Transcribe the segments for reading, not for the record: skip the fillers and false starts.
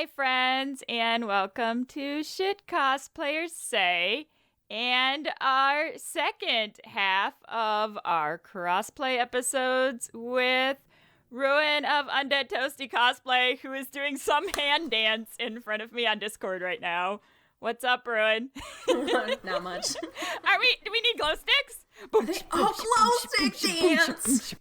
Hi, friends, and welcome to Shit Cosplayers Say, and our second half of our Crossplay episodes with Ruin of Undeadtoasty Cosplay, who is doing some hand dance in front of me on Discord right now. What's up, Ruin? Not much. Do we need glow sticks? Glow stick dance!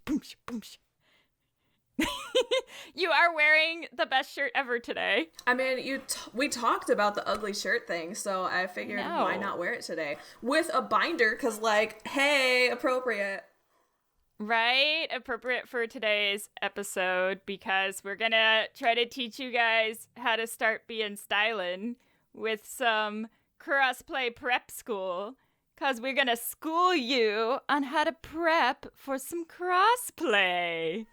You are wearing the best shirt ever today. I mean, we talked about the ugly shirt thing, so I figured why not wear it today? With a binder, because hey, appropriate. Right? Appropriate for today's episode, because we're gonna try to teach you guys how to start being stylin' with some crossplay prep school, because we're gonna school you on how to prep for some crossplay.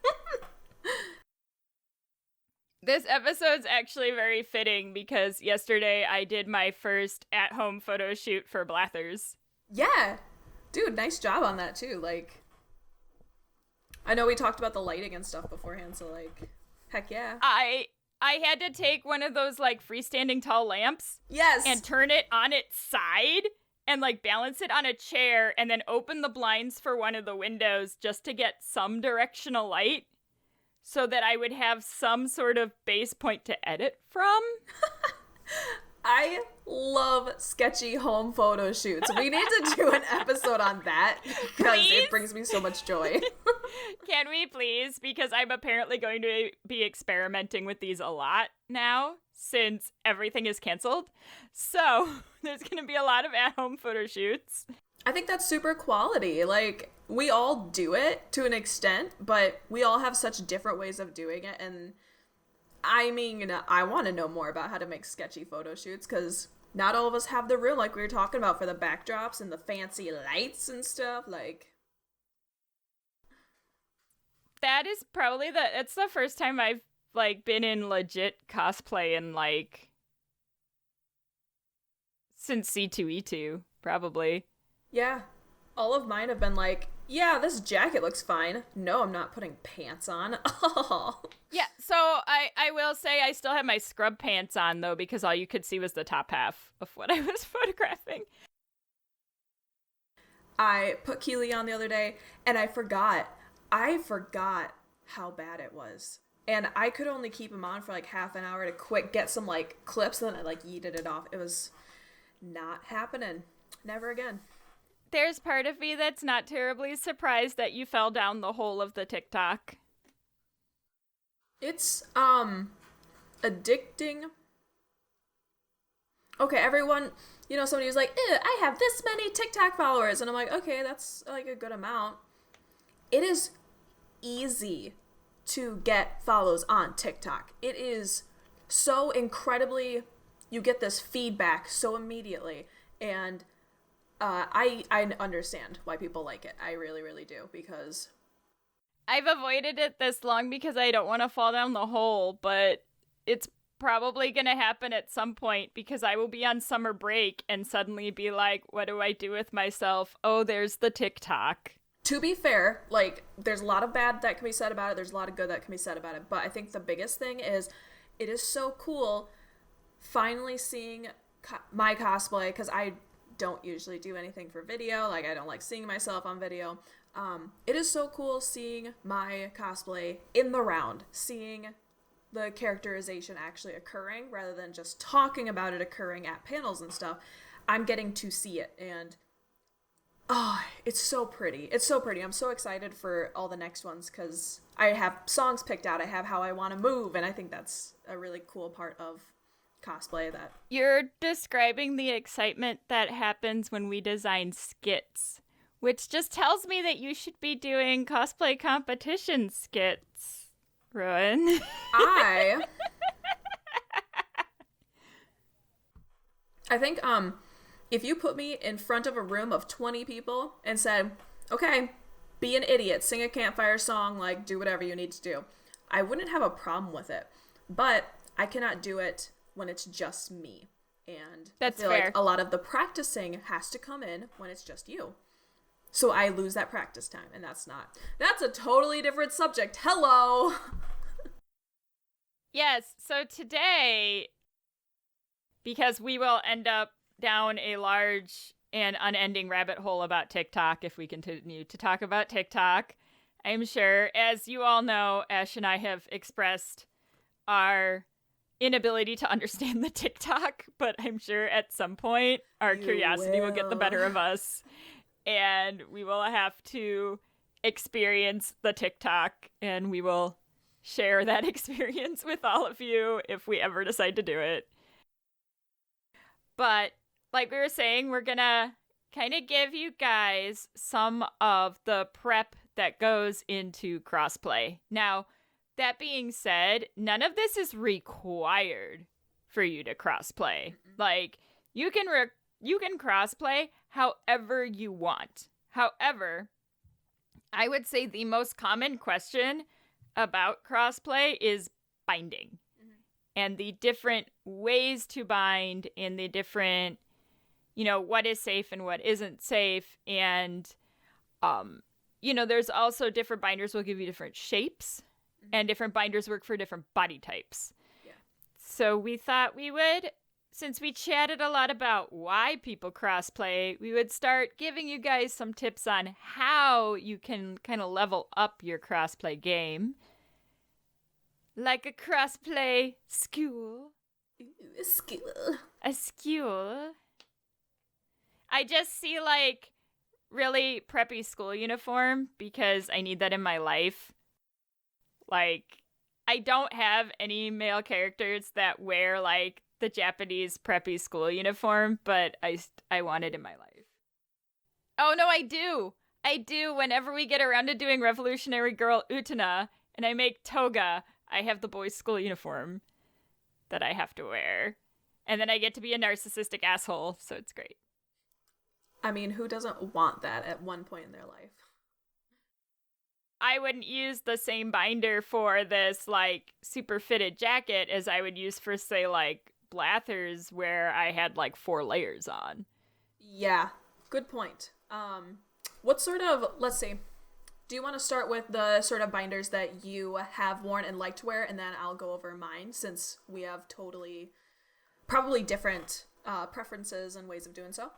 This episode's actually very fitting because yesterday I did my first at-home photo shoot for Blathers. Yeah. Dude, nice job on that too. I know we talked about the lighting and stuff beforehand, so heck yeah. I had to take one of those freestanding tall lamps. Yes. And turn it on its side and balance it on a chair and then open the blinds for one of the windows just to get some directional light, so that I would have some sort of base point to edit from. I love sketchy home photo shoots. We need to do an episode on that because it brings me so much joy. Can we please? Because I'm apparently going to be experimenting with these a lot now since everything is canceled. So there's going to be a lot of at-home photo shoots. I think that's super quality. We all do it to an extent, but we all have such different ways of doing it. And I mean, I want to know more about how to make sketchy photo shoots, because not all of us have the room, like we were talking about, for the backdrops and the fancy lights and stuff. That is probably it's the first time I've been in legit cosplay in since C2E2, probably. Yeah. All of mine have been yeah, this jacket looks fine. No, I'm not putting pants on. Oh. Yeah, so I will say I still have my scrub pants on, though, because all you could see was the top half of what I was photographing. I put Keely on the other day, and I forgot how bad it was. And I could only keep him on for half an hour to get some clips, and then I yeeted it off. It was not happening. Never again. There's part of me that's not terribly surprised that you fell down the hole of the TikTok. It's, addicting. Okay, everyone, somebody was like, I have this many TikTok followers. And I'm like, okay, that's, a good amount. It is easy to get follows on TikTok. It is so incredibly, you get this feedback so immediately. And I understand why people like it. I really, really do, because I've avoided it this long because I don't want to fall down the hole, but it's probably going to happen at some point because I will be on summer break and suddenly be like, what do I do with myself? Oh, there's the TikTok. To be fair, there's a lot of bad that can be said about it. There's a lot of good that can be said about it. But I think the biggest thing is it is so cool finally seeing my cosplay, because I don't usually do anything for video. I don't like seeing myself on video. It is so cool seeing my cosplay in the round, seeing the characterization actually occurring rather than just talking about it occurring at panels and stuff. I'm getting to see it, and it's so pretty. It's so pretty. I'm so excited for all the next ones because I have songs picked out. I have how I want to move, and I think that's a really cool part of cosplay. That you're describing the excitement that happens when we design skits, which just tells me that you should be doing cosplay competition skits, Ruin. I think if you put me in front of a room of 20 people and said, okay, be an idiot, sing a campfire song, do whatever you need to do, I wouldn't have a problem with it. But I cannot do it when it's just me. And that's I feel fair. A lot of the practicing has to come in when it's just you. So I lose that practice time, and that's a totally different subject. Hello! Yes, so today, because we will end up down a large and unending rabbit hole about TikTok if we continue to talk about TikTok, I'm sure, as you all know, Ash and I have expressed our inability to understand the TikTok, but I'm sure at some point our curiosity will get the better of us, and we will have to experience the TikTok, and we will share that experience with all of you if we ever decide to do it. But like we were saying, we're gonna kind of give you guys some of the prep that goes into crossplay. Now, that being said, none of this is required for you to crossplay. Like, you can crossplay however you want. However, I would say the most common question about crossplay is binding. And the different ways to bind, and the different, what is safe and what isn't safe. And, there's also different binders will give you different shapes, and different binders work for different body types. Yeah. So we thought we would, since we chatted a lot about why people crossplay, we would start giving you guys some tips on how you can kind of level up your crossplay game. Like a crossplay school. Ooh, a school. A school. I just see, really preppy school uniform because I need that in my life. I don't have any male characters that wear, the Japanese preppy school uniform, but I want it in my life. Oh, no, I do. I do. Whenever we get around to doing Revolutionary Girl Utena, and I make toga, I have the boys' school uniform that I have to wear. And then I get to be a narcissistic asshole, so it's great. I mean, who doesn't want that at one point in their life? I wouldn't use the same binder for this, super fitted jacket as I would use for, say, Blathers, where I had, 4 layers on. Yeah, good point. What sort of, let's see, do you want to start with the sort of binders that you have worn and like to wear, and then I'll go over mine, since we have probably different preferences and ways of doing so?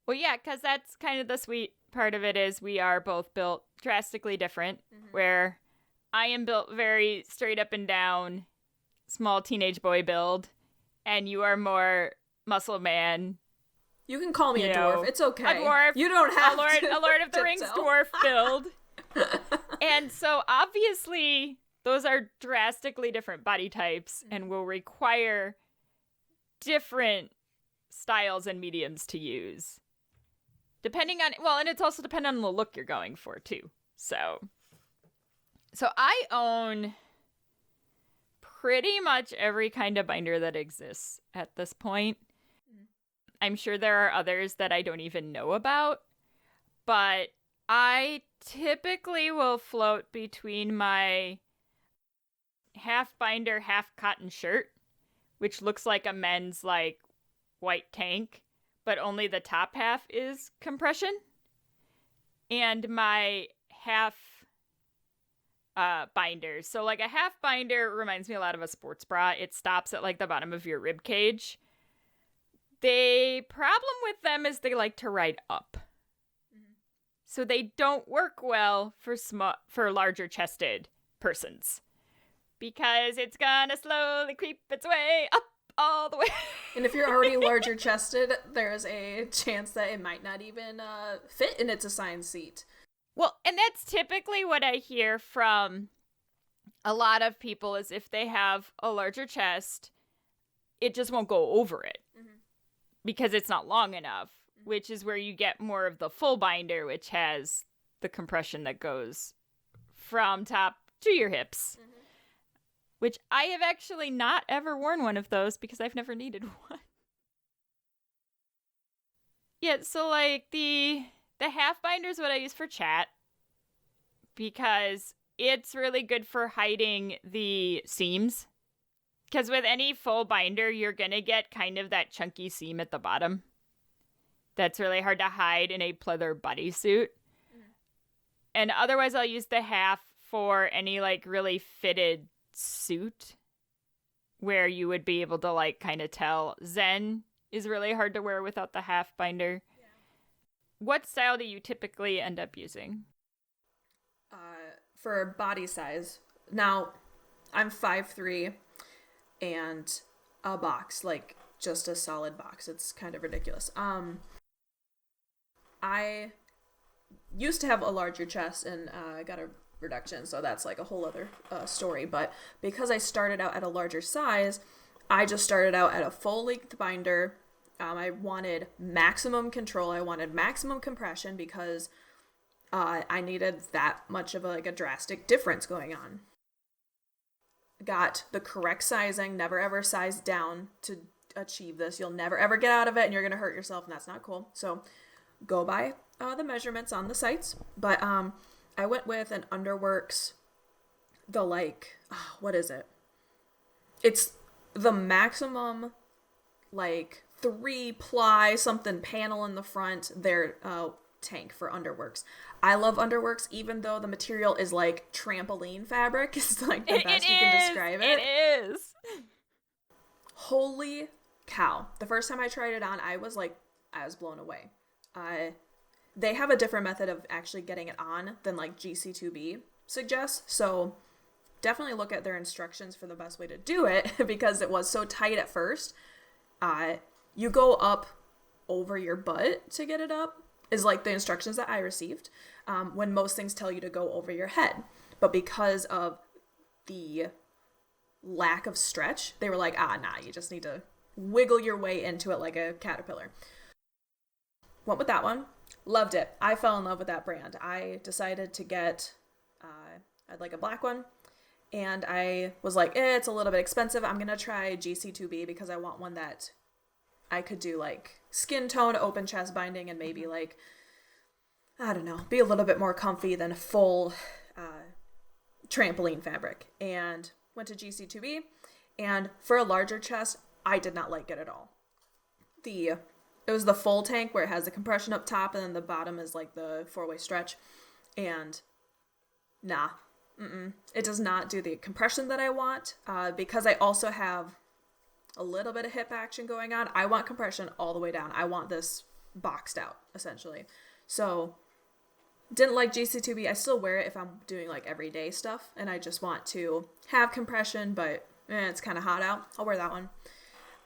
Well, yeah, because that's kind of the sweet part of it, is we are both built drastically different, where I am built very straight up and down, small teenage boy build, and you are more muscle man. You can call me a dwarf. It's okay. A dwarf. You don't have a Lord of the Rings dwarf build. And so obviously those are drastically different body types and will require different styles and mediums to use. Depending on, and it's also dependent on the look you're going for too. So I own pretty much every kind of binder that exists at this point. I'm sure there are others that I don't even know about, but I typically will float between my half binder, half cotton shirt, which looks like a men's white tank, but only the top half is compression, and my half binder. So a half binder reminds me a lot of a sports bra. It stops at the bottom of your rib cage. The problem with them is they like to ride up. So they don't work well for larger chested persons, because it's gonna slowly creep its way up all the way. And if you're already larger chested, there's a chance that it might not even fit in its assigned seat. Well, and that's typically what I hear from a lot of people, is if they have a larger chest, it just won't go over it because it's not long enough, which is where you get more of the full binder, which has the compression that goes from top to your hips, which I have actually not ever worn one of those because I've never needed one. Yeah, so the half binder is what I use for chat, because it's really good for hiding the seams. Because with any full binder, you're going to get kind of that chunky seam at the bottom. That's really hard to hide in a pleather bodysuit. And otherwise, I'll use the half for any really fitted suit. where you would be able to like kind of tell. Zen is really hard to wear without the half binder. Yeah. What style do you typically end up using? For body size, now I'm 5'3", and a box, like just a solid box. It's kind of ridiculous. I used to have a larger chest, and I got a reduction, so that's like a whole other story. But because I started out at a larger size, I just started out at a full length binder. I wanted maximum control. I wanted maximum compression because I needed that much of a drastic difference going on. Got the correct sizing, never ever size down to achieve this. You'll never ever get out of it, and you're going to hurt yourself, and that's not cool. So go by the measurements on the sites. But I went with an Underworks, what is it? It's the maximum, 3-ply something panel in the front. Their tank for Underworks. I love Underworks, even though the material is like trampoline fabric. It's the best you can describe it. It is. Holy cow. The first time I tried it on, I was blown away. They have a different method of actually getting it on than GC2B suggests. So definitely look at their instructions for the best way to do it, because it was so tight at first. You go up over your butt to get it up, is the instructions that I received, when most things tell you to go over your head. But because of the lack of stretch, they were like, you just need to wiggle your way into it like a caterpillar. Went with that one. Loved it. I fell in love with that brand. I decided to get, I'd like a black one. And I was like, it's a little bit expensive. I'm going to try GC2B because I want one that I could do skin tone, open chest binding, and maybe I don't know, be a little bit more comfy than full trampoline fabric. And went to GC2B, and for a larger chest, I did not like it at all. It was the full tank where it has the compression up top, and then the bottom is the 4-way stretch. And it does not do the compression that I want, because I also have a little bit of hip action going on. I want compression all the way down. I want this boxed out, essentially. So didn't like GC2B. I still wear it if I'm doing everyday stuff, and I just want to have compression, but it's kind of hot out. I'll wear that one.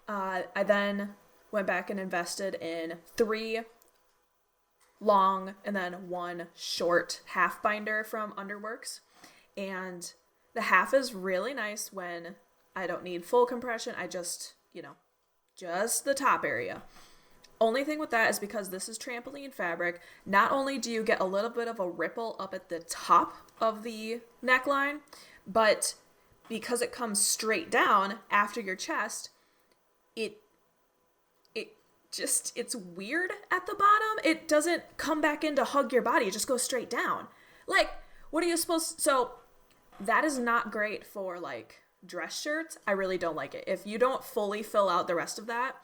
I then went back and invested in 3 long and then 1 short half binder from Underworks. And the half is really nice when I don't need full compression. I just, just the top area. Only thing with that is because this is trampoline fabric, not only do you get a little bit of a ripple up at the top of the neckline, but because it comes straight down after your chest, it's weird at the bottom. It doesn't come back in to hug your body. It just goes straight down. What are you supposed to... So that is not great for dress shirts. I really don't like it. If you don't fully fill out the rest of that,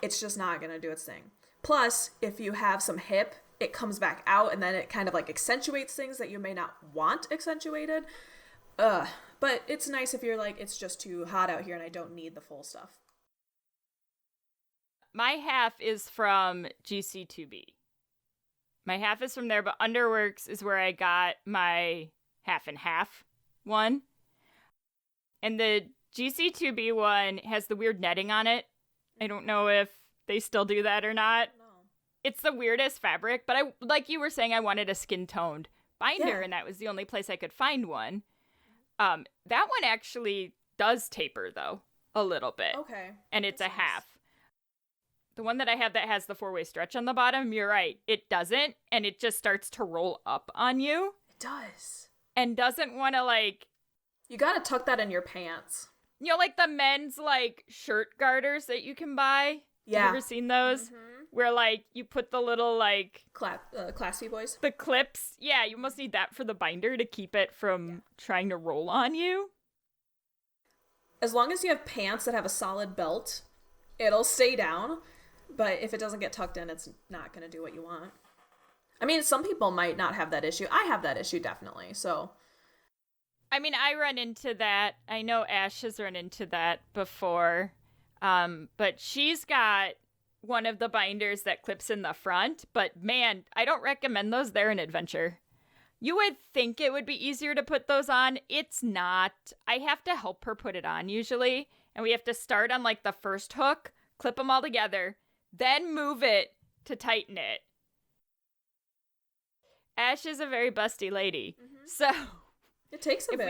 it's just not going to do its thing. Plus, if you have some hip, it comes back out, and then it kind of accentuates things that you may not want accentuated. But it's nice if you're it's just too hot out here and I don't need the full stuff. My half is from GC2B. My half is from there, but Underworks is where I got my half and half one. And the GC2B one has the weird netting on it. I don't know if they still do that or not. No. It's the weirdest fabric, but I, like you were saying, I wanted a skin-toned binder, and that was the only place I could find one. That one actually does taper, though, a little bit. Okay. And it's a half. The one that I have that has the 4-way stretch on the bottom, you're right, it doesn't, and it just starts to roll up on you. It does. And doesn't want to, You gotta tuck that in your pants. The men's, shirt garters that you can buy? Yeah. Have you ever seen those? Mm-hmm. Where, you put the little, Classy boys? The clips. Yeah, you almost need that for the binder to keep it from trying to roll on you. As long as you have pants that have a solid belt, it'll stay down. But if it doesn't get tucked in, it's not going to do what you want. I mean, some people might not have that issue. I have that issue, definitely, so... I mean, I run into that. I know Ash has run into that before. But she's got one of the binders that clips in the front. But man, I don't recommend those. They're an adventure. You would think it would be easier to put those on. It's not. I have to help her put it on usually. And we have to start on like the first hook, clip them all together, then move it to tighten it. Ash is a very busty lady. Mm-hmm. So it takes a bit.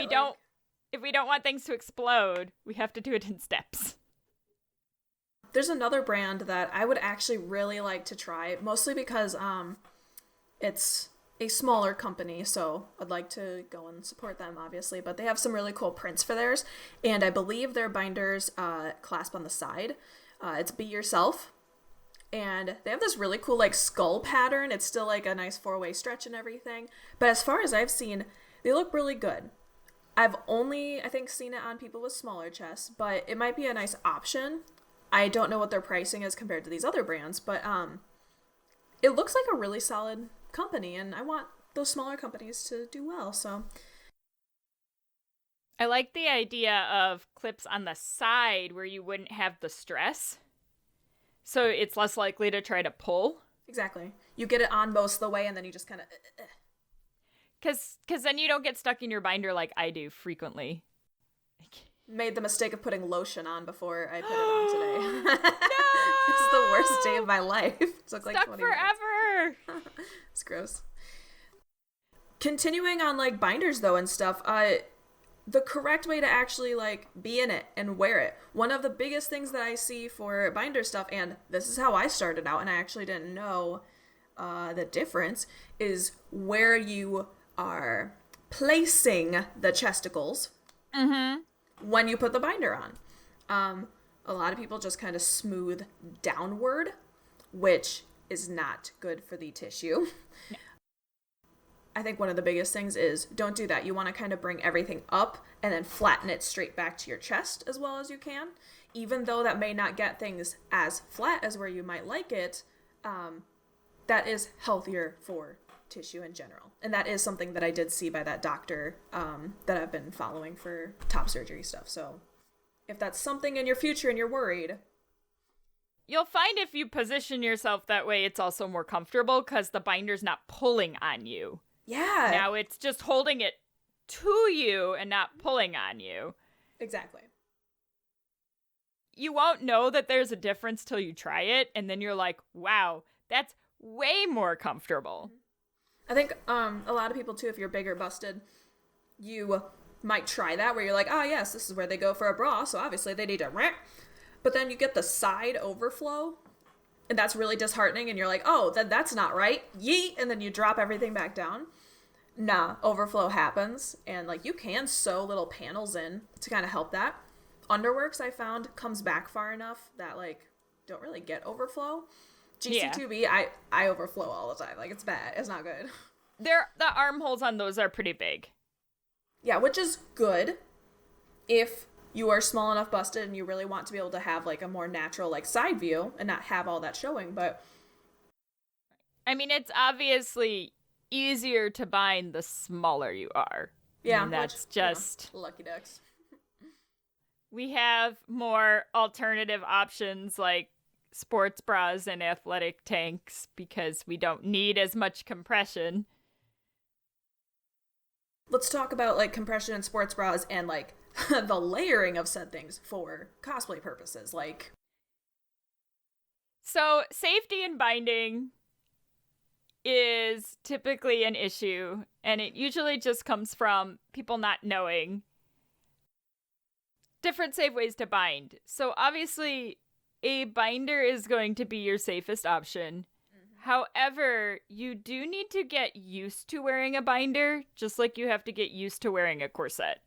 If we don't want things to explode, we have to do it in steps. There's another brand that I would actually really like to try, mostly because it's a smaller company, so I'd like to go and support them, obviously, but they have some really cool prints for theirs, and I believe their binders clasp on the side. It's Be Yourself, and they have this really cool, like, skull pattern. It's still, like, a nice 4-way stretch and everything, but as far as I've seen, they look really good. I've only, I think, seen it on people with smaller chests, but it might be a nice option. I don't know what their pricing is compared to these other brands, but it looks like a really solid company, and I want those smaller companies to do well, so. I like the idea of clips on the side where you wouldn't have the stress, so it's less likely to try to pull. Exactly. You get it on most of the way, and then you just kind of... Because then you don't get stuck in your binder like I do frequently. Made the mistake of putting lotion on before I put it on today. No! This is the worst day of my life. Stuck like forever! It's gross. Continuing on, like, binders, though, and stuff, the correct way to actually, like, be in it and wear it. One of the biggest things that I see for binder stuff, and this is how I started out, and I actually didn't know the difference, is where you are placing the chesticles when you put the binder on. A lot of people just kind of smooth downward, which is not good for the tissue. No. I think one of the biggest things is don't do that. You want to kind of bring everything up and then flatten it straight back to your chest as well as you can. Even though that may not get things as flat as where you might like it, that is healthier for tissue in general. And that is something that I did see by that doctor that I've been following for top surgery stuff. So if that's something in your future and you're worried, you'll find if you position yourself that way, it's also more comfortable because the binder's not pulling on you. Yeah. Now it's just holding it to you and not pulling on you. Exactly. You won't know that there's a difference till you try it, and then you're like, wow, that's way more comfortable. I think a lot of people, too, if you're big or busted, you might try that where you're like, oh, yes, this is where they go for a bra, so obviously they need to... But then you get the side overflow, and that's really disheartening, and you're like, oh, that's not right. Yeet! And then you drop everything back down. Nah, overflow happens, and, like, you can sew little panels in to kind of help that. Underworks, I found, comes back far enough that, like, don't really get overflow. GC2B, yeah. I overflow all the time. Like, it's bad. It's not good. The armholes on those are pretty big. Yeah, which is good if you are small enough busted and you really want to be able to have, like, a more natural, like, side view and not have all that showing, but... I mean, it's obviously easier to bind the smaller you are. Yeah. And that's just... lucky ducks. We have more alternative options, like sports bras and athletic tanks, because we don't need as much compression. Let's talk about, like, compression and sports bras and, like, the layering of said things for cosplay purposes, like... So, safety in binding is typically an issue, and it usually just comes from people not knowing different safe ways to bind. So, obviously, a binder is going to be your safest option. However, you do need to get used to wearing a binder, just like you have to get used to wearing a corset.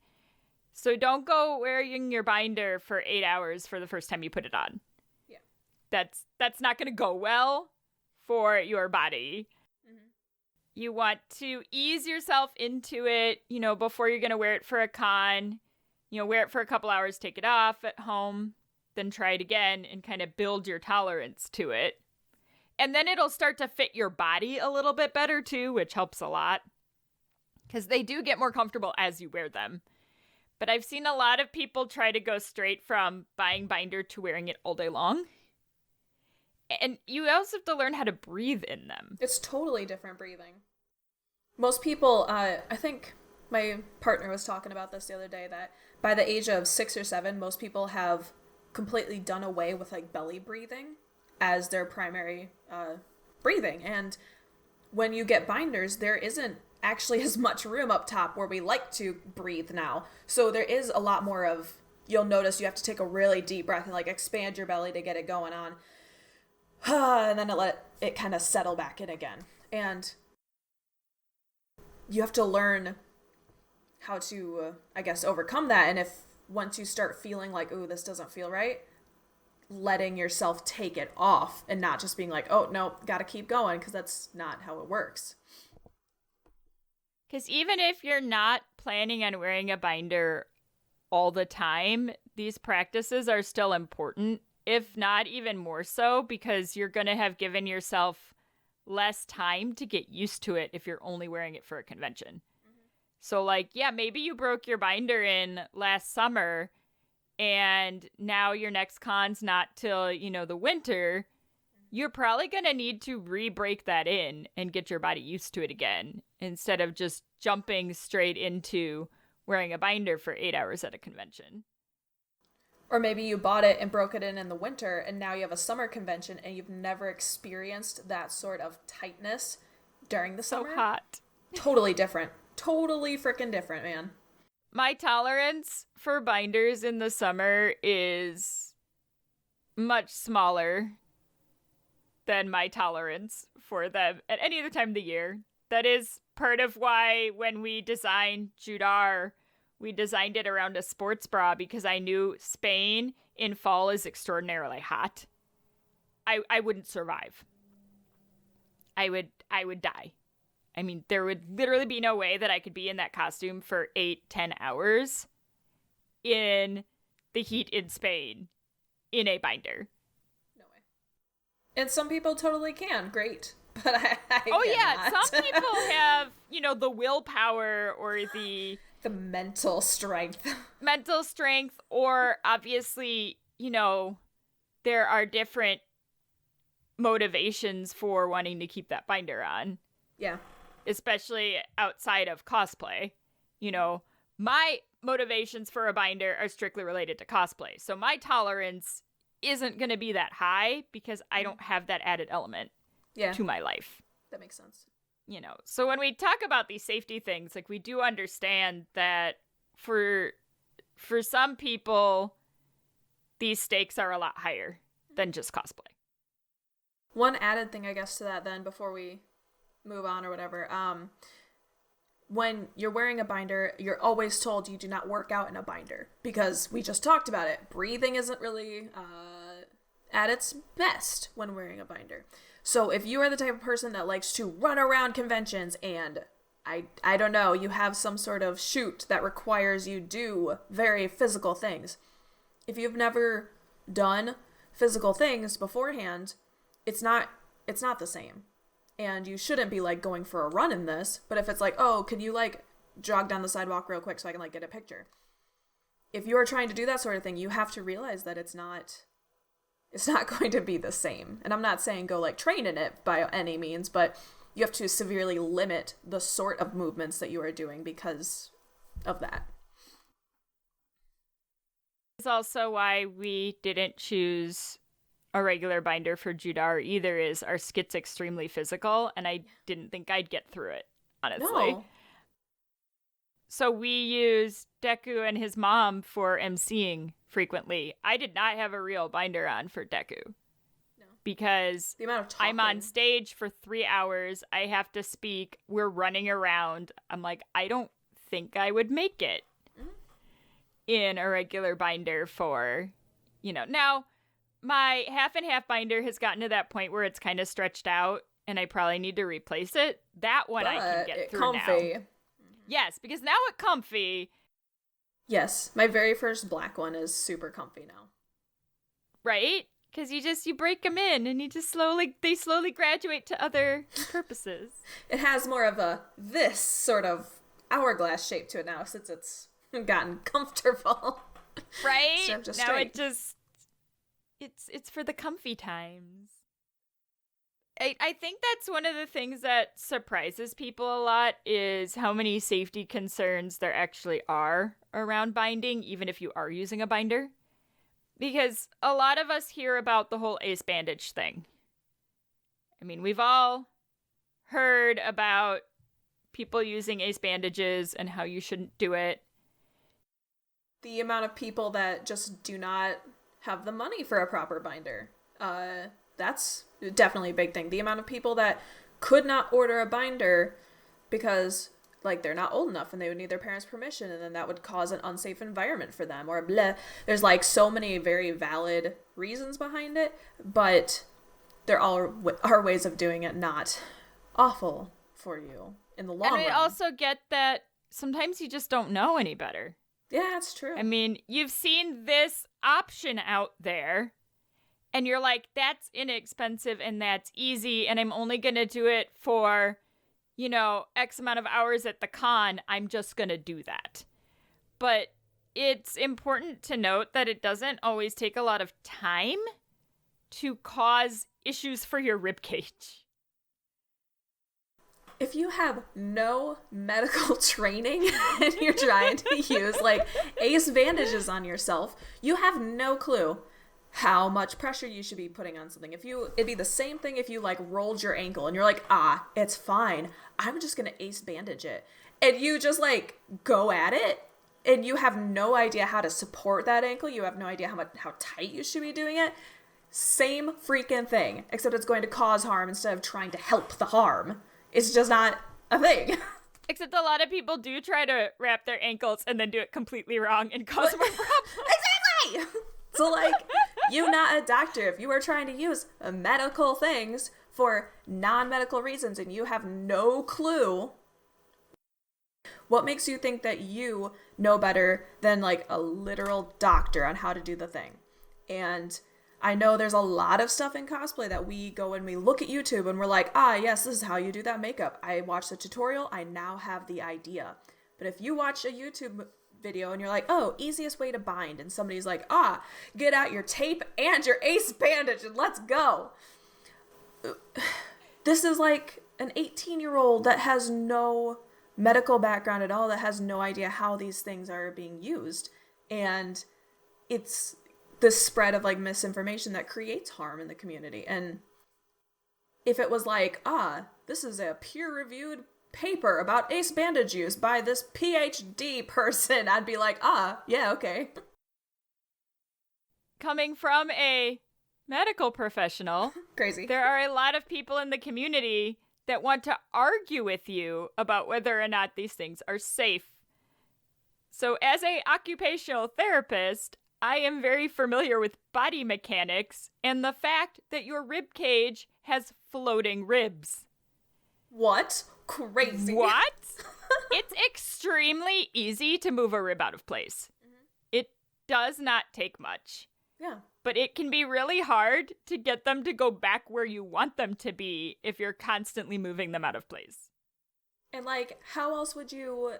So don't go wearing your binder for 8 hours for the first time you put it on. Yeah. That's not going to go well for your body. Mm-hmm. You want to ease yourself into it, before you're going to wear it for a con. Wear it for a couple hours, take it off at home, then try it again and kind of build your tolerance to it. And then it'll start to fit your body a little bit better, too, which helps a lot. because they do get more comfortable as you wear them. But I've seen a lot of people try to go straight from buying binder to wearing it all day long. And you also have to learn how to breathe in them. It's totally different breathing. Most people, I think my partner was talking about this the other day, that by the age of 6 or 7, most people have completely done away with like belly breathing as their primary breathing. And when you get binders, there isn't actually as much room up top where we like to breathe now. So there is a lot more of, you'll notice you have to take a really deep breath and like expand your belly to get it going on. And then let it kind of settle back in again. And you have to learn how to, I guess, overcome that. And if once you start feeling like, ooh, this doesn't feel right, letting yourself take it off and not just being like, oh, no, gotta keep going, because that's not how it works. Because even if you're not planning on wearing a binder all the time, these practices are still important, if not even more so, because you're going to have given yourself less time to get used to it if you're only wearing it for a convention. Mm-hmm. So, like, yeah, maybe you broke your binder in last summer, and now your next con's not till, the winter. You're probably going to need to re-break that in and get your body used to it again, instead of just jumping straight into wearing a binder for 8 hours at a convention. Or maybe you bought it and broke it in the winter, and now you have a summer convention and you've never experienced that sort of tightness during the summer. So hot. Totally different. Totally freaking different, man. My tolerance for binders in the summer is much smaller than my tolerance for them at any other time of the year. That is part of why when we designed Judar, we designed it around a sports bra, because I knew Spain in fall is extraordinarily hot. I wouldn't survive. I would die. I mean, there would literally be no way that I could be in that costume for 8-10 hours in the heat in Spain in a binder. And some people totally can. Great. But I yeah. cannot. Some people have, the willpower or the mental strength. Mental strength, or obviously, there are different motivations for wanting to keep that binder on. Yeah. Especially outside of cosplay. My motivations for a binder are strictly related to cosplay. So my tolerance isn't going to be that high because I don't have that added element to my life. That makes sense. So when we talk about these safety things, like, we do understand that for some people, these stakes are a lot higher than just cosplay. One added thing, I guess, to that then, before we move on or whatever, when you're wearing a binder, you're always told you do not work out in a binder, because we just talked about it. Breathing isn't really at its best when wearing a binder. So if you are the type of person that likes to run around conventions and I don't know, you have some sort of shoot that requires you do very physical things. If you've never done physical things beforehand, it's not the same. And you shouldn't be like going for a run in this, but if it's like, oh, can you like jog down the sidewalk real quick so I can like get a picture? If you're trying to do that sort of thing, you have to realize that it's not going to be the same. And I'm not saying go like train in it by any means, but you have to severely limit the sort of movements that you are doing because of that. It's also why we didn't choose a regular binder for Judar either, is our skit's extremely physical, and I didn't think I'd get through it, honestly. No. So we used Deku and his mom for emceeing frequently. I did not have a real binder on for Deku. No. Because the amount of talking. I'm on stage for 3 hours. I have to speak. We're running around. I'm like, I don't think I would make it in a regular binder for, Now, my half and half binder has gotten to that point where it's kind of stretched out and I probably need to replace it. That one I can get through comfy. now. Yes, because now it's comfy. Yes, my very first black one is super comfy now. Right? Because you break them in and they slowly graduate to other purposes. It has more of this sort of hourglass shape to it now since it's gotten comfortable. Right? So just now straight. it's for the comfy times. I think that's one of the things that surprises people a lot is how many safety concerns there actually are around binding, even if you are using a binder. Because a lot of us hear about the whole ace bandage thing. I mean, we've all heard about people using ace bandages and how you shouldn't do it. The amount of people that just do not have the money for a proper binder. That's definitely a big thing. The amount of people that could not order a binder because, like, they're not old enough and they would need their parents' permission, and then that would cause an unsafe environment for them, or bleh. There's, like, so many very valid reasons behind it, but there all are ways of doing it not awful for you in the long run. And I also get that sometimes you just don't know any better. Yeah, that's true. I mean, you've seen this option out there, and you're like, that's inexpensive and that's easy, and I'm only going to do it for, X amount of hours at the con. I'm just going to do that. But it's important to note that it doesn't always take a lot of time to cause issues for your ribcage. If you have no medical training and you're trying to use, like, ace bandages on yourself, you have no clue how much pressure you should be putting on something. It'd be the same thing if you, like, rolled your ankle and you're like, it's fine. I'm just going to ace bandage it. And you just, like, go at it and you have no idea how to support that ankle. You have no idea how tight you should be doing it. Same freaking thing, except it's going to cause harm instead of trying to help the harm. It's just not a thing. Except a lot of people do try to wrap their ankles and then do it completely wrong and cause more problems. Exactly! So, like, you not a doctor. If you are trying to use medical things for non-medical reasons and you have no clue, what makes you think that you know better than, like, a literal doctor on how to do the thing? And I know there's a lot of stuff in cosplay that we go and we look at YouTube and we're like, yes, this is how you do that makeup. I watched the tutorial. I now have the idea. But if you watch a YouTube video and you're like, easiest way to bind, and somebody's like, get out your tape and your ace bandage and let's go. This is like an 18-year-old that has no medical background at all, that has no idea how these things are being used. And it's this spread of, like, misinformation that creates harm in the community. And if it was like, this is a peer-reviewed paper about ace bandage use by this PhD person, I'd be like, yeah, okay. Coming from a medical professional, Crazy. There are a lot of people in the community that want to argue with you about whether or not these things are safe. So as a occupational therapist, I am very familiar with body mechanics and the fact that your rib cage has floating ribs. What? Crazy. What? It's extremely easy to move a rib out of place. Mm-hmm. It does not take much. Yeah. But it can be really hard to get them to go back where you want them to be if you're constantly moving them out of place. And, like, how else would you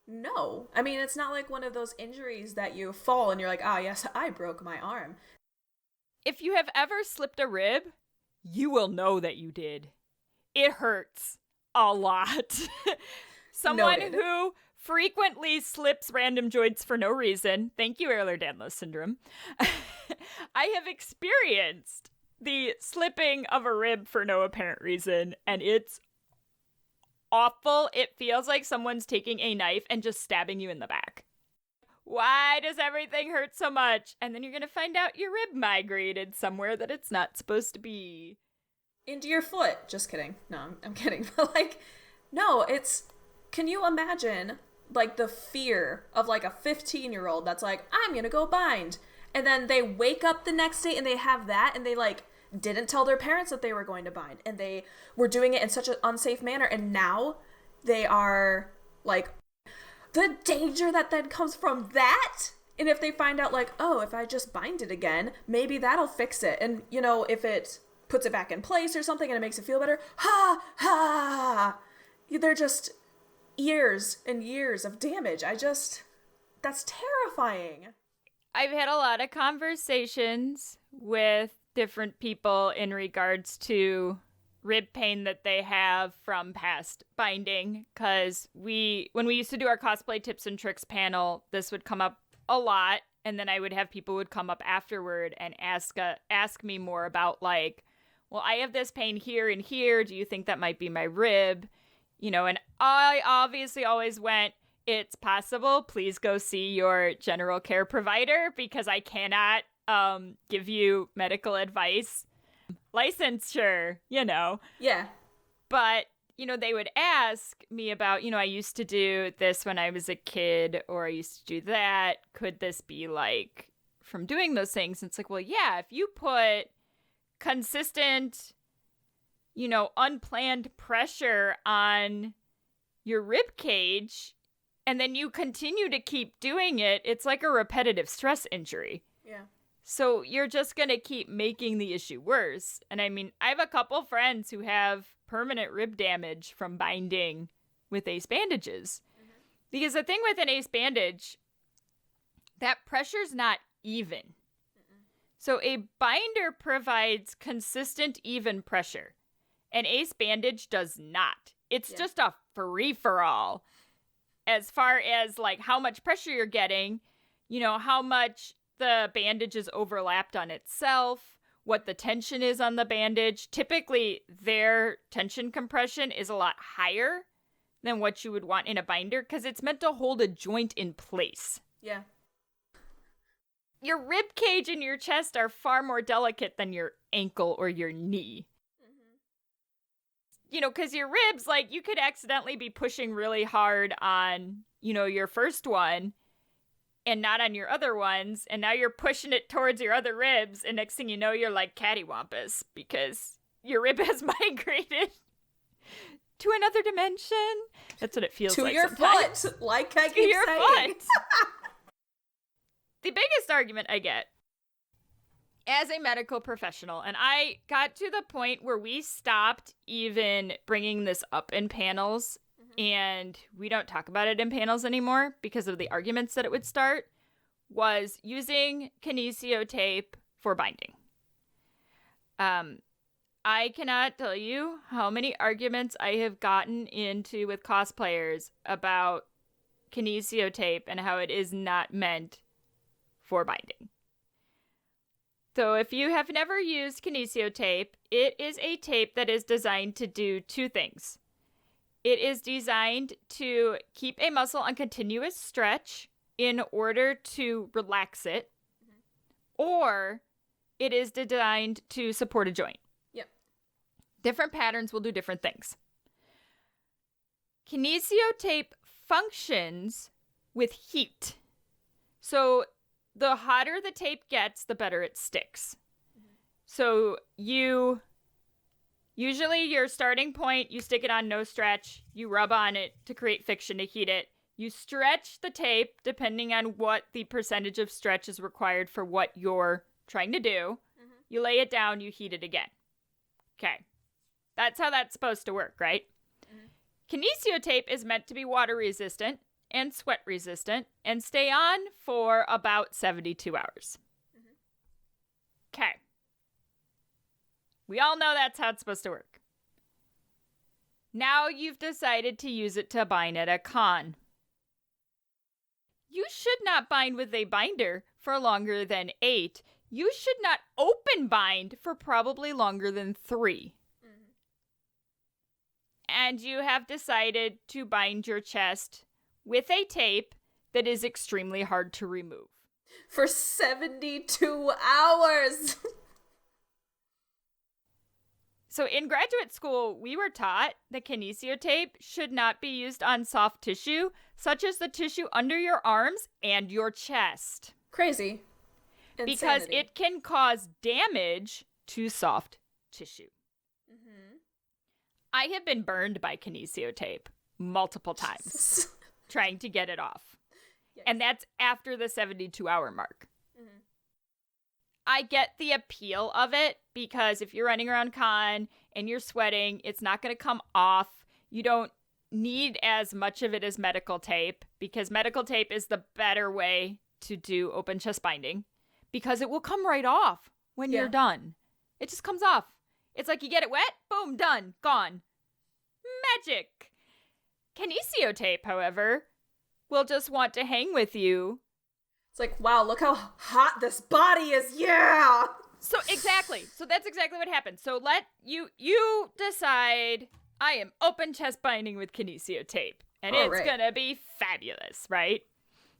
know? I mean, it's not like one of those injuries that you fall and you're like, yes, I broke my arm. If you have ever slipped a rib, you will know that you did. It hurts a lot. Someone Noted. who frequently slips random joints for no reason. Thank you, Ehlers-Danlos syndrome. I have experienced the slipping of a rib for no apparent reason, and it's awful. It feels like someone's taking a knife and just stabbing you in the back. Why does everything hurt so much? And then you're going to find out your rib migrated somewhere that it's not supposed to be. Into your foot. Just kidding. No, I'm kidding. But, like, no, can you imagine, like, the fear of, like, a 15-year-old that's like, I'm gonna go bind. And then they wake up the next day and they have that and they, like, didn't tell their parents that they were going to bind. And they were doing it in such an unsafe manner. And now they are, like, the danger that then comes from that. And if they find out, like, if I just bind it again, maybe that'll fix it. And, if it puts it back in place or something and it makes it feel better, they're just years and years of damage. That's terrifying. I've had a lot of conversations with different people in regards to rib pain that they have from past binding, because when we used to do our cosplay tips and tricks panel, this would come up a lot, and then I would have people would come up afterward and ask me more about, like, well, I have this pain here and here, do you think that might be my rib? You know, and I obviously always went, it's possible, please go see your general care provider, because I cannot give you medical advice. Licensure, you know. Yeah. But, you know, they would ask me about, you know, I used to do this when I was a kid, or I used to do that. Could this be, like, from doing those things? And it's like, well, yeah, if you put consistent, you know, unplanned pressure on your rib cage, and then you continue to keep doing it, it's like a repetitive stress injury. Yeah. So you're just going to keep making the issue worse. And I mean, I have a couple friends who have permanent rib damage from binding with ace bandages. Mm-hmm. Because the thing with an ace bandage, that pressure's not even. Mm-mm. So a binder provides consistent, even pressure. An ace bandage does not. It's just a free-for-all. As far as, like, how much pressure you're getting, you know, how much the bandage is overlapped on itself, what the tension is on the bandage. Typically, their tension compression is a lot higher than what you would want in a binder, because it's meant to hold a joint in place. Yeah. Your rib cage and your chest are far more delicate than your ankle or your knee. You know, because your ribs, like, you could accidentally be pushing really hard on, you know, your first one and not on your other ones, and now you're pushing it towards your other ribs, and next thing you know, you're like cattywampus because your rib has migrated to another dimension. That's what it feels to like your sometimes. foot, like I To keep your saying. foot. The biggest argument I get as a medical professional, and I got to the point where we stopped even bringing this up in panels, and we don't talk about it in panels anymore because of the arguments that it would start, was using kinesio tape for binding. I cannot tell you how many arguments I have gotten into with cosplayers about kinesio tape and how it is not meant for binding. So if you have never used kinesio tape, it is a tape that is designed to do two things. It is designed to keep a muscle on continuous stretch in order to relax it, or it is designed to support a joint. Yep. Different patterns will do different things. Kinesio tape functions with heat. So the hotter the tape gets, the better it sticks. So usually your starting point, you stick it on no stretch, you rub on it to create friction to heat it. You stretch the tape depending on what the percentage of stretch is required for what you're trying to do. Mm-hmm. You lay it down, you heat it again. Okay. That's how that's supposed to work, right? Mm-hmm. Kinesio tape is meant to be water resistant and sweat resistant and stay on for about 72 hours. Okay. We all know that's how it's supposed to work. Now you've decided to use it to bind at a con. You should not bind with a binder for longer than 8. You should not open bind for probably longer than 3. Mm-hmm. And you have decided to bind your chest with a tape that is extremely hard to remove. For 72 hours! So in graduate school, we were taught that kinesio tape should not be used on soft tissue, such as the tissue under your arms and your chest. Crazy. Insanity. Because it can cause damage to soft tissue. Mm-hmm. I have been burned by kinesio tape multiple times trying to get it off. Yes. And that's after the 72-hour mark. Mm-hmm. I get the appeal of it because if you're running around con and you're sweating, it's not going to come off. You don't need as much of it as medical tape, because medical tape is the better way to do open chest binding, because it will come right off when you're done. It just comes off. It's like you get it wet, boom, done, gone. Magic. Kinesio tape, however, will just want to hang with you. It's like, wow, look how hot this body is. Yeah. So exactly. So that's exactly what happens. So let you decide, I am open chest binding with kinesio tape, and it's gonna be fabulous, right?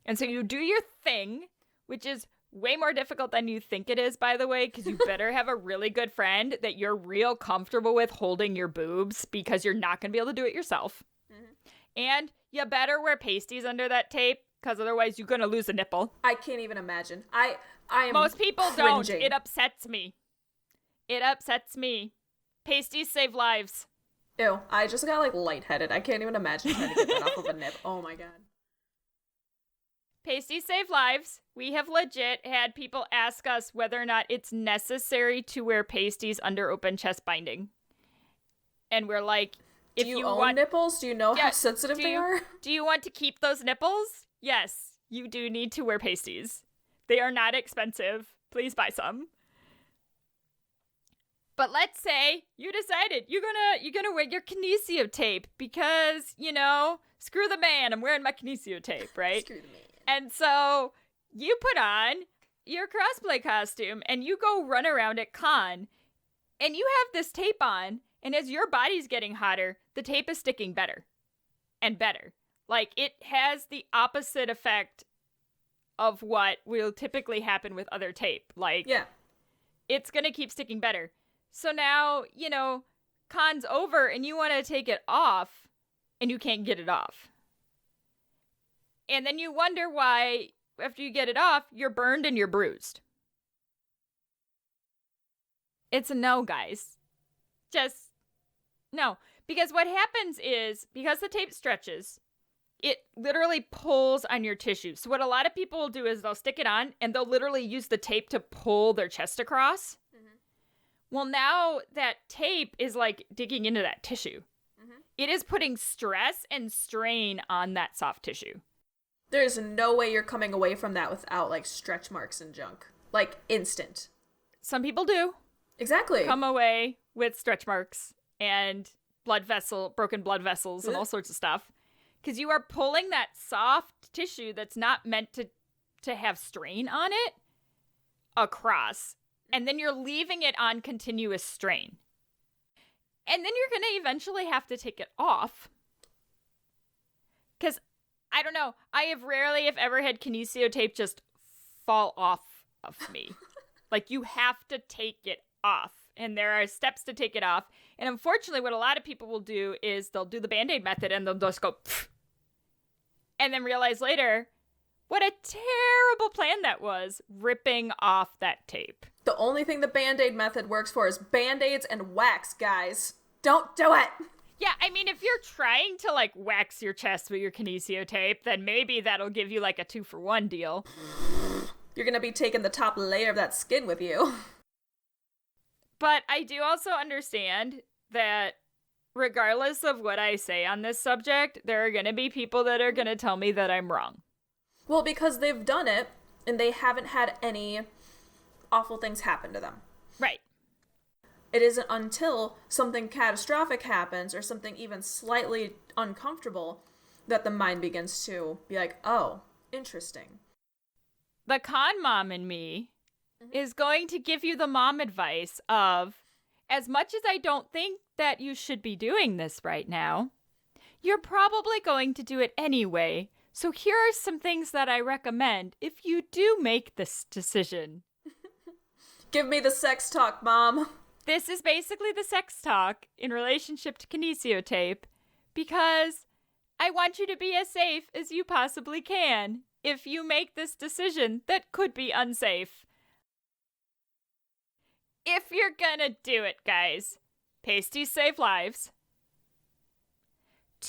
And so you do your thing, which is way more difficult than you think it is, by the way, because you better have a really good friend that you're real comfortable with holding your boobs, because you're not gonna be able to do it yourself. Mm-hmm. And you better wear pasties under that tape, because otherwise you're gonna lose a nipple. I can't even imagine. I am Most people cringing. don't. It upsets me. It upsets me. Pasties save lives. Ew, I just got like lightheaded. I can't even imagine trying to get that off of a nip. Oh my god. Pasties save lives. We have legit had people ask us whether or not it's necessary to wear pasties under open chest binding. And we're like, if do you you own want nipples? Do you know how sensitive they are? Do you want to keep those nipples? Yes, you do need to wear pasties. They are not expensive. Please buy some. But let's say you decided you're gonna wear your kinesio tape because, screw the man, I'm wearing my kinesio tape, right? Screw the man. And so you put on your crossplay costume and you go run around at con, and you have this tape on, and as your body's getting hotter, the tape is sticking better and better. Like, it has the opposite effect of what will typically happen with other tape. Like, it's gonna keep sticking better. So now, con's over and you want to take it off and you can't get it off. And then you wonder why, after you get it off, you're burned and you're bruised. It's a no, guys. Just no. Because what happens is, because the tape stretches, it literally pulls on your tissue. So what a lot of people will do is they'll stick it on and they'll literally use the tape to pull their chest across. Mm-hmm. Well, now that tape is like digging into that tissue. Mm-hmm. It is putting stress and strain on that soft tissue. There's no way you're coming away from that without like stretch marks and junk. Like instant. Some people do. Exactly. Come away with stretch marks and broken blood vessels and all sorts of stuff. Because you are pulling that soft tissue that's not meant to have strain on it across. And then you're leaving it on continuous strain. And then you're going to eventually have to take it off. Because, I don't know, I have rarely, if ever, had kinesio tape just fall off of me. Like, you have to take it off. And there are steps to take it off. And unfortunately, what a lot of people will do is they'll do the Band-Aid method and they'll just go, pfft, and then realize later, what a terrible plan that was, ripping off that tape. The only thing the Band-Aid method works for is Band-Aids and wax, guys. Don't do it! Yeah, I mean, if you're trying to, like, wax your chest with your kinesio tape, then maybe that'll give you, like, a 2-for-1 deal. You're gonna be taking the top layer of that skin with you. But I do also understand that regardless of what I say on this subject, there are gonna be people that are gonna tell me that I'm wrong. Well, because they've done it, and they haven't had any awful things happen to them. Right. It isn't until something catastrophic happens, or something even slightly uncomfortable, that the mind begins to be like, oh, interesting. The con mom in me is going to give you the mom advice of, as much as I don't think that you should be doing this right now, you're probably going to do it anyway. So here are some things that I recommend if you do make this decision. Give me the sex talk, Mom. This is basically the sex talk in relationship to kinesio tape, because I want you to be as safe as you possibly can if you make this decision that could be unsafe. If you're gonna do it, guys, pasties save lives.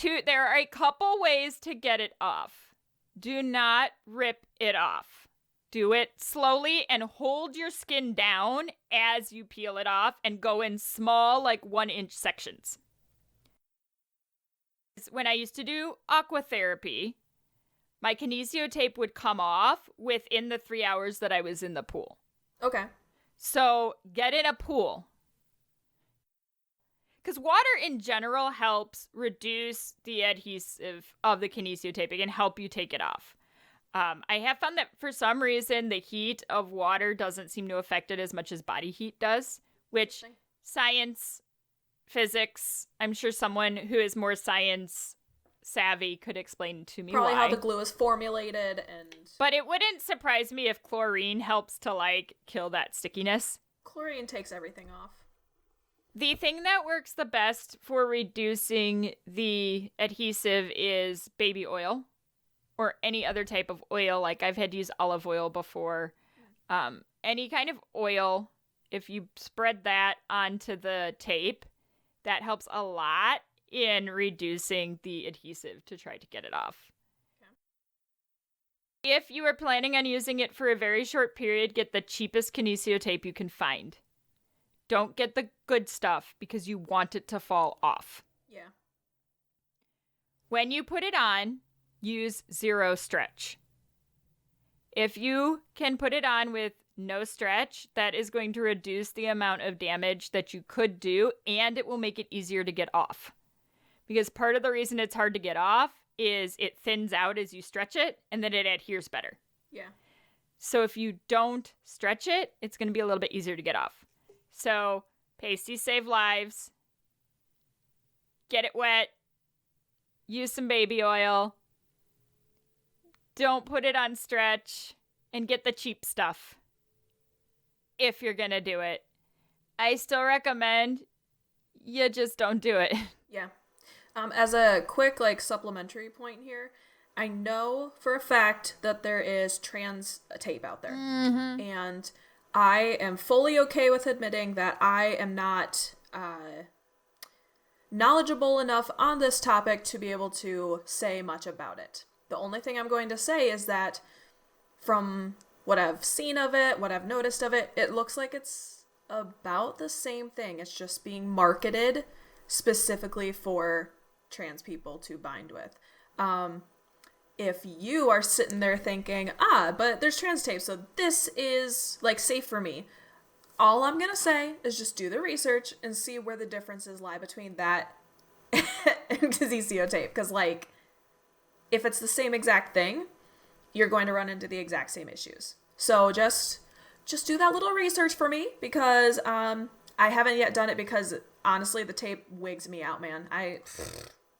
There are a couple ways to get it off. Do not rip it off. Do it slowly and hold your skin down as you peel it off and go in small, like 1-inch sections. When I used to do aquatherapy, my kinesio tape would come off within the 3 hours that I was in the pool. Okay. So get in a pool. Because water in general helps reduce the adhesive of the kinesio tape. It can help you take it off. I have found that for some reason, the heat of water doesn't seem to affect it as much as body heat does, which science, physics, I'm sure someone who is more science savvy could explain to me Probably why. how the glue is formulated and... But it wouldn't surprise me if chlorine helps to, like, kill that stickiness. Chlorine takes everything off. The thing that works the best for reducing the adhesive is baby oil or any other type of oil. Like I've had to use olive oil before. Any kind of oil, if you spread that onto the tape, that helps a lot in reducing the adhesive to try to get it off. Okay. If you are planning on using it for a very short period, get the cheapest kinesio tape you can find. Don't get the good stuff because you want it to fall off. Yeah. When you put it on, use zero stretch. If you can put it on with no stretch, that is going to reduce the amount of damage that you could do, and it will make it easier to get off. Because part of the reason it's hard to get off is it thins out as you stretch it, and then it adheres better. Yeah. So if you don't stretch it, it's going to be a little bit easier to get off. So, pasties save lives. Get it wet. Use some baby oil. Don't put it on stretch. And get the cheap stuff. If you're going to do it. I still recommend you just don't do it. Yeah. As a quick, supplementary point here, I know for a fact that there is trans tape out there. Mm-hmm. And I am fully okay with admitting that I am not knowledgeable enough on this topic to be able to say much about it. The only thing I'm going to say is that from what I've seen of it, what I've noticed of it, it looks like it's about the same thing. It's just being marketed specifically for trans people to bind with. If you are sitting there thinking, but there's trans tape, so this is, safe for me. All I'm going to say is just do the research and see where the differences lie between that and kinesio tape. Because, if it's the same exact thing, you're going to run into the exact same issues. So just do that little research for me, because I haven't yet done it, because, honestly, the tape wigs me out, man.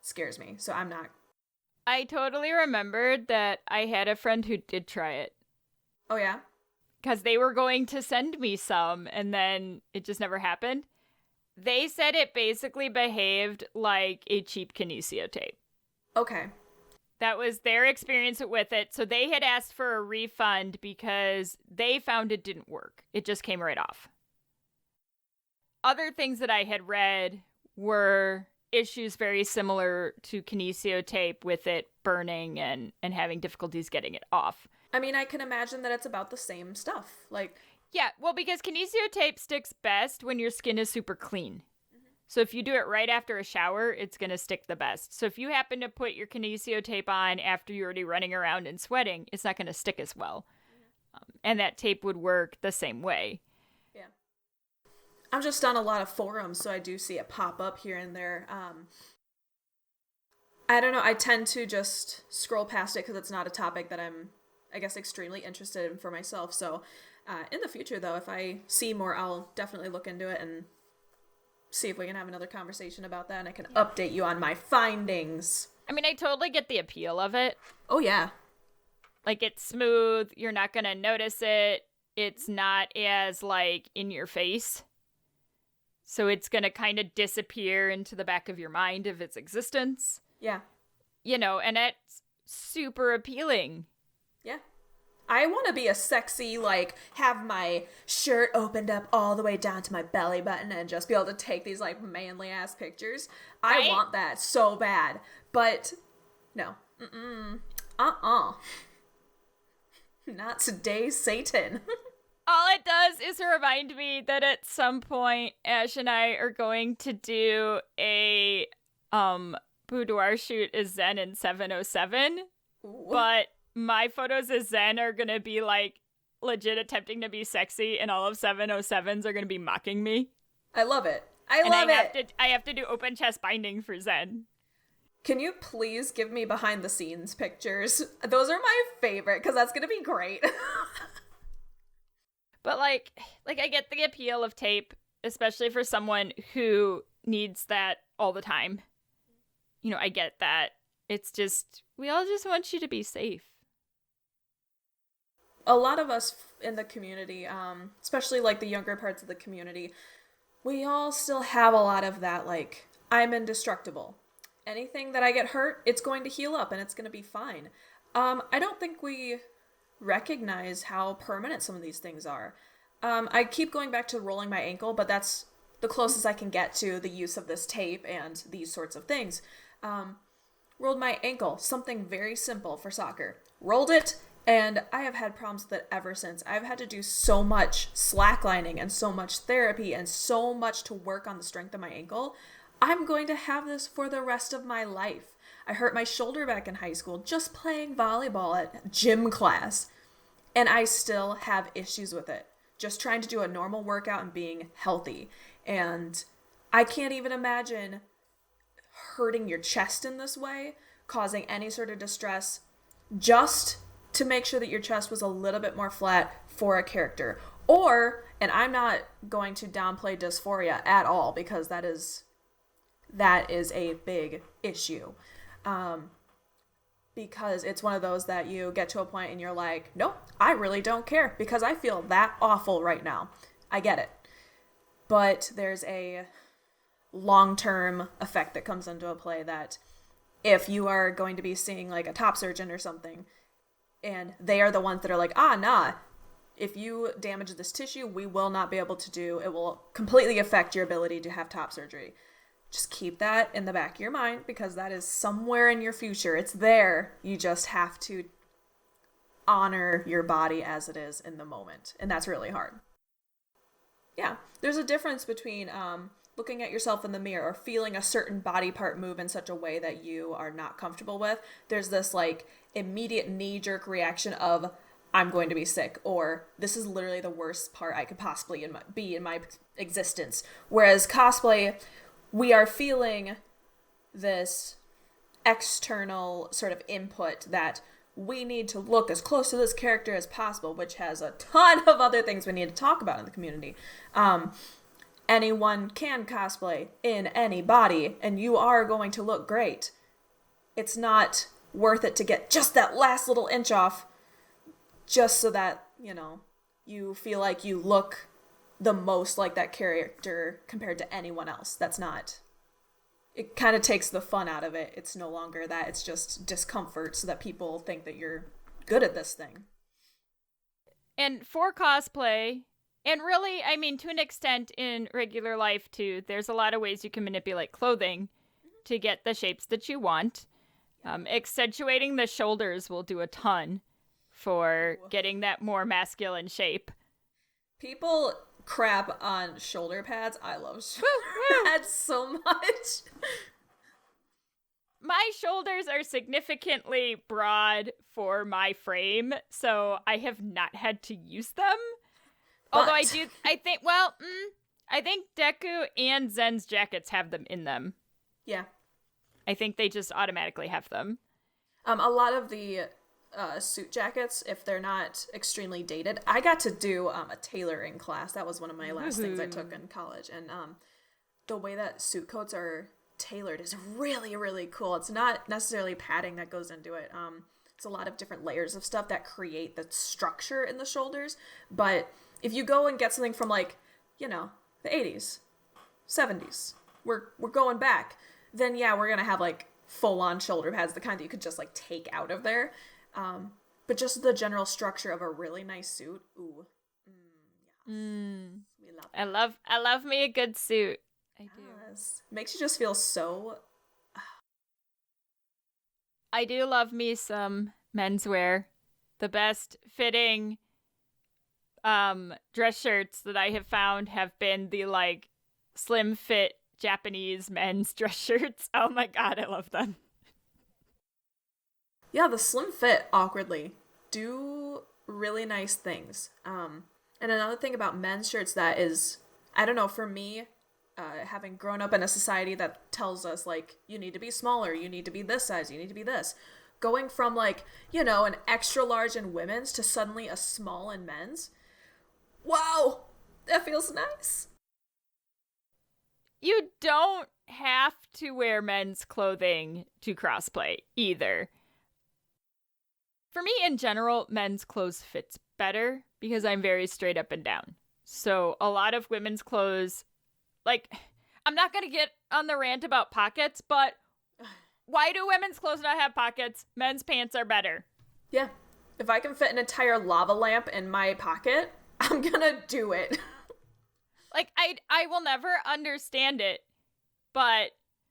Scares me, so I'm not. I totally remembered that I had a friend who did try it. Oh, yeah? Because they were going to send me some, and then it just never happened. They said it basically behaved like a cheap kinesio tape. Okay. That was their experience with it. So they had asked for a refund because they found it didn't work. It just came right off. Other things that I had read were issues very similar to kinesio tape, with it burning and having difficulties getting it off. I mean, I can imagine that it's about the same stuff. Yeah, well, because kinesio tape sticks best when your skin is super clean. Mm-hmm. So if you do it right after a shower, it's going to stick the best. So if you happen to put your kinesio tape on after you're already running around and sweating, it's not going to stick as well. Mm-hmm. And that tape would work the same way. I'm just on a lot of forums, so I do see it pop up here and there. I don't know, I tend to just scroll past it because it's not a topic that I'm, I guess, extremely interested in for myself. So in the future, though, if I see more, I'll definitely look into it and see if we can have another conversation about that, and I can update you on my findings. I mean, I totally get the appeal of it. Oh, yeah. It's smooth, you're not going to notice it, it's not as, in your face. So it's going to kind of disappear into the back of your mind of its existence. Yeah. And it's super appealing. Yeah. I want to be a sexy, have my shirt opened up all the way down to my belly button and just be able to take these, manly-ass pictures. Right? I want that so bad. But, no. Not today, Satan. All it does is remind me that at some point, Ash and I are going to do a boudoir shoot as Zen in 707, Ooh. but my photos as Zen are going to be like legit attempting to be sexy, and all of 707s are going to be mocking me. I love it. I have to do open chest binding for Zen. Can you please give me behind the scenes pictures? Those are my favorite, because that's going to be great. But like I get the appeal of tape, especially for someone who needs that all the time. You know, I get that. It's just, we all just want you to be safe. A lot of us in the community, especially like the younger parts of the community, we all still have a lot of that, like, I'm indestructible. Anything that I get hurt, it's going to heal up and it's going to be fine. I don't think we recognize how permanent some of these things are. I keep going back to rolling my ankle, but that's the closest I can get to the use of this tape and these sorts of things. Rolled my ankle, something very simple for soccer. Rolled it, and I have had problems with it ever since. I've had to do so much slacklining and so much therapy and so much to work on the strength of my ankle. I'm going to have this for the rest of my life. I hurt my shoulder back in high school just playing volleyball at gym class, and I still have issues with it. Just trying to do a normal workout and being healthy. And I can't even imagine hurting your chest in this way, causing any sort of distress, just to make sure that your chest was a little bit more flat for a character. Or, and I'm not going to downplay dysphoria at all, because that is a big issue. Because it's one of those that you get to a point and you're like, nope, I really don't care because I feel that awful right now. I get it. But there's a long-term effect that comes into a play that if you are going to be seeing like a top surgeon or something, and they are the ones that are like, nah, if you damage this tissue, we will not be able to do, it will completely affect your ability to have top surgery. Just keep that in the back of your mind, because that is somewhere in your future. It's there. You just have to honor your body as it is in the moment. And that's really hard. Yeah, there's a difference between looking at yourself in the mirror or feeling a certain body part move in such a way that you are not comfortable with. There's this like immediate knee-jerk reaction of, I'm going to be sick, or this is literally the worst part I could possibly be in my existence. Whereas cosplay, we are feeling this external sort of input that we need to look as close to this character as possible, which has a ton of other things we need to talk about in the community. Anyone can cosplay in any body, and you are going to look great. It's not worth it to get just that last little inch off just so that, you know, you feel like you look the most like that character compared to anyone else. That's not, it kind of takes the fun out of it. It's no longer that, it's just discomfort so that people think that you're good at this thing. And for cosplay, and really, I mean, to an extent in regular life too, there's a lot of ways you can manipulate clothing to get the shapes that you want. Accentuating the shoulders will do a ton for getting that more masculine shape. People crap on shoulder pads. I love shoulder pads so much. My shoulders are significantly broad for my frame, so I have not had to use them. But although I think Deku and Zen's jackets have them in them. Yeah. I think they just automatically have them. A lot of the suit jackets, if they're not extremely dated, I got to do a tailoring class. That was one of my last things I took in college, and the way that suit coats are tailored is really, really cool. It's not necessarily padding that goes into it. It's a lot of different layers of stuff that create the structure in the shoulders. But if you go and get something from, like, you know, the 80s, 70s, we're going back, then yeah, we're gonna have like full-on shoulder pads, the kind that you could just like take out of there. But just the general structure of a really nice suit. Ooh. Yes. We love it. I love me a good suit. I do. Yes. Makes you just feel so... I do love me some menswear. The best fitting dress shirts that I have found have been the like slim fit Japanese men's dress shirts. Oh my god, I love them. Yeah, the slim fit awkwardly do really nice things. And another thing about men's shirts that is, I don't know, for me, having grown up in a society that tells us, like, you need to be smaller, you need to be this size, you need to be this. Going from, like, you know, an extra large in women's to suddenly a small in men's. Wow, that feels nice. You don't have to wear men's clothing to crossplay either. For me, in general, men's clothes fits better because I'm very straight up and down. So a lot of women's clothes, like, I'm not going to get on the rant about pockets, but why do women's clothes not have pockets? Men's pants are better. Yeah. If I can fit an entire lava lamp in my pocket, I'm gonna do it. Like, I will never understand it, but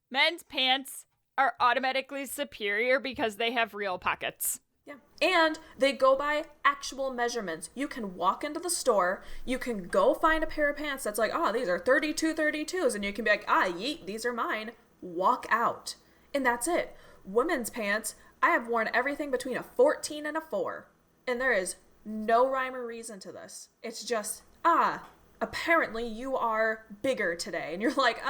men's pants are automatically superior because they have real pockets. Yeah. And they go by actual measurements. You can walk into the store, you can go find a pair of pants that's like, oh, these are 32s, and you can be like, yeet, these are mine. Walk out. And that's it. Women's pants, I have worn everything between a 14 and a 4. And there is no rhyme or reason to this. It's just, apparently you are bigger today. And you're like,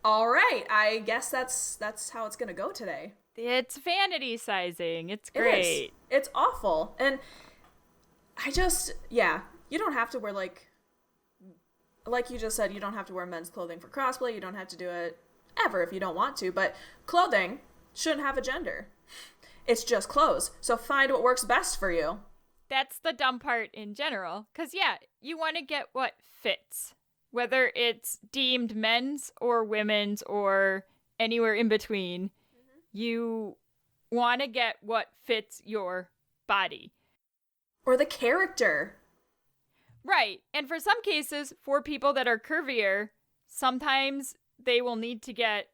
all right, I guess that's how it's going to go today. It's vanity sizing. It's great. It's awful. And I just, you don't have to wear, like you just said, you don't have to wear men's clothing for crossplay. You don't have to do it ever if you don't want to. But clothing shouldn't have a gender. It's just clothes. So find what works best for you. That's the dumb part in general. Because, you want to get what fits. Whether it's deemed men's or women's or anywhere in between. You want to get what fits your body. Or the character. Right. And for some cases, for people that are curvier, sometimes they will need to get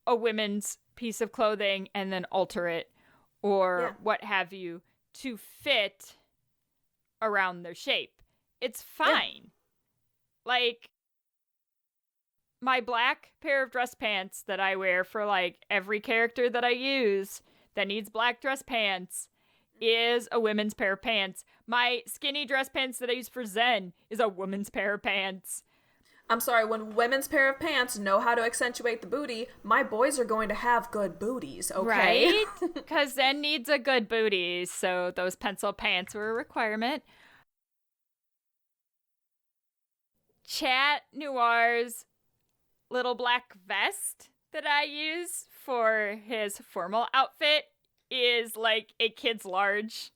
a women's piece of clothing and then alter it or what have you to fit around their shape. It's fine. Yeah. Like, my black pair of dress pants that I wear for, like, every character that I use that needs black dress pants is a women's pair of pants. My skinny dress pants that I use for Zen is a woman's pair of pants. I'm sorry, when women's pair of pants know how to accentuate the booty, my boys are going to have good booties, okay? Right? Because Zen needs a good booty, so those pencil pants were a requirement. Chat Noir's little black vest that I use for his formal outfit is like a kid's large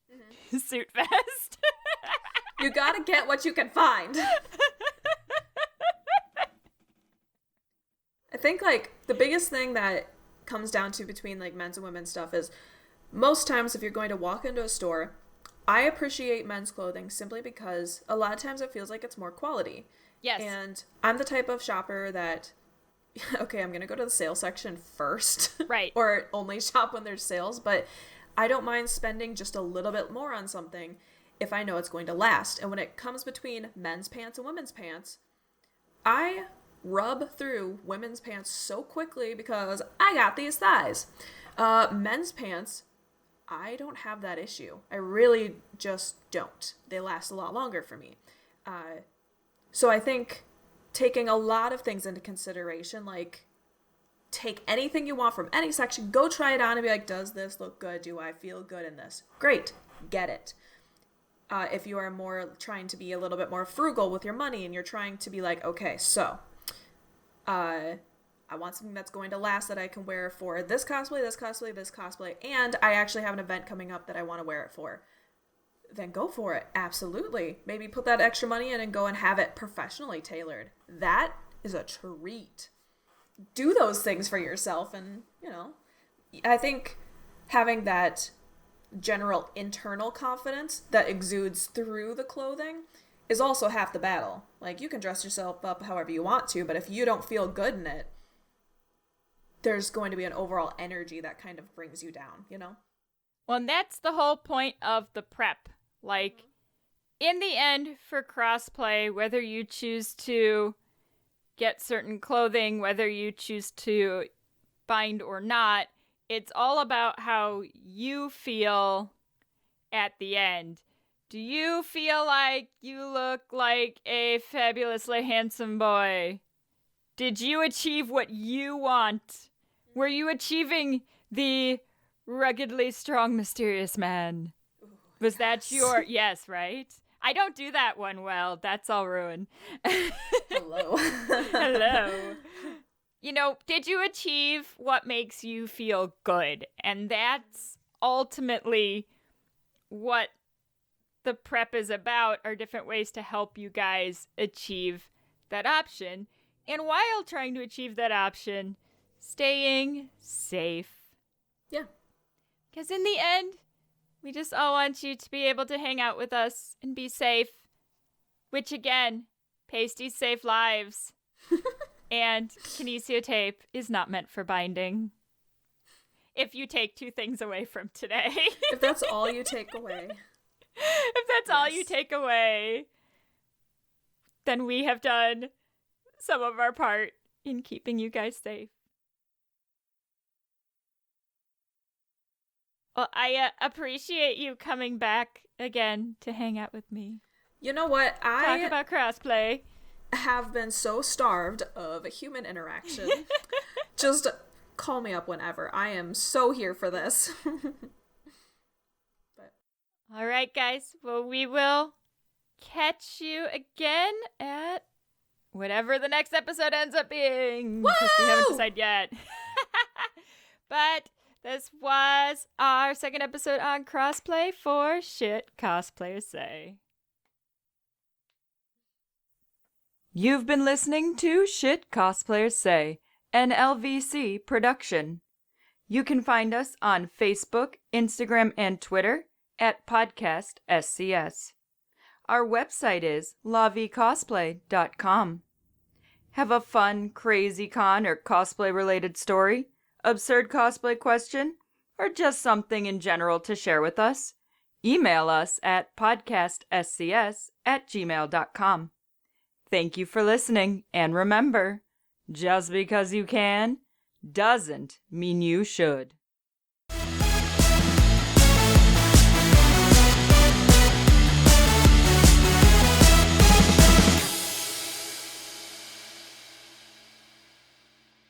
suit vest. You gotta get what you can find. I think, like, the biggest thing that comes down to between, like, men's and women's stuff is most times if you're going to walk into a store, I appreciate men's clothing simply because a lot of times it feels like it's more quality. Yes. And I'm the type of shopper that, okay, I'm going to go to the sale section first. Right. Or only shop when there's sales, but I don't mind spending just a little bit more on something if I know it's going to last. And when it comes between men's pants and women's pants, I rub through women's pants so quickly because I got these thighs. Men's pants, I don't have that issue. I really just don't. They last a lot longer for me. So I think taking a lot of things into consideration, like take anything you want from any section, go try it on and be like, does this look good? Do I feel good in this? Great, get it. If you are more trying to be a little bit more frugal with your money and you're trying to be like, okay, so I want something that's going to last that I can wear for this cosplay, this cosplay, this cosplay, and I actually have an event coming up that I want to wear it for. Then go for it. Absolutely. Maybe put that extra money in and go and have it professionally tailored. That is a treat. Do those things for yourself. And, you know, I think having that general internal confidence that exudes through the clothing is also half the battle. Like, you can dress yourself up however you want to, but if you don't feel good in it, there's going to be an overall energy that kind of brings you down, you know? Well, and that's the whole point of the prep. Like, in the end, for crossplay, whether you choose to get certain clothing, whether you choose to bind or not. It's all about how you feel at the end. Do you feel like you look like a fabulously handsome boy? Did you achieve what you want? Were you achieving the ruggedly strong, mysterious man? Was that your... Yes, right? I don't do that one well. That's all ruined. Hello. Hello. You know, did you achieve what makes you feel good? And that's ultimately what the prep is about, are different ways to help you guys achieve that option. And while trying to achieve that option, staying safe. Yeah. Because in the end, we just all want you to be able to hang out with us and be safe. Which again, pasties save lives. And kinesio tape is not meant for binding. If you take two things away from today. If that's all you take away. If that's all you take away, then we have done some of our part in keeping you guys safe. Well, I appreciate you coming back again to hang out with me. You know what? Talk about crossplay. Have been so starved of human interaction. Just call me up whenever. I am so here for this. All right, guys. Well, we will catch you again at whatever the next episode ends up being. Because we haven't decided yet. But this was our second episode on crossplay for Shit Cosplayers Say. You've been listening to Shit Cosplayers Say, an LVC production. You can find us on Facebook, Instagram, and Twitter at Podcast SCS. Our website is lavicosplay.com. Have a fun, crazy con or cosplay-related story, absurd cosplay question, or just something in general to share with us? Email us at podcastscs@gmail.com. Thank you for listening, and remember, just because you can doesn't mean you should.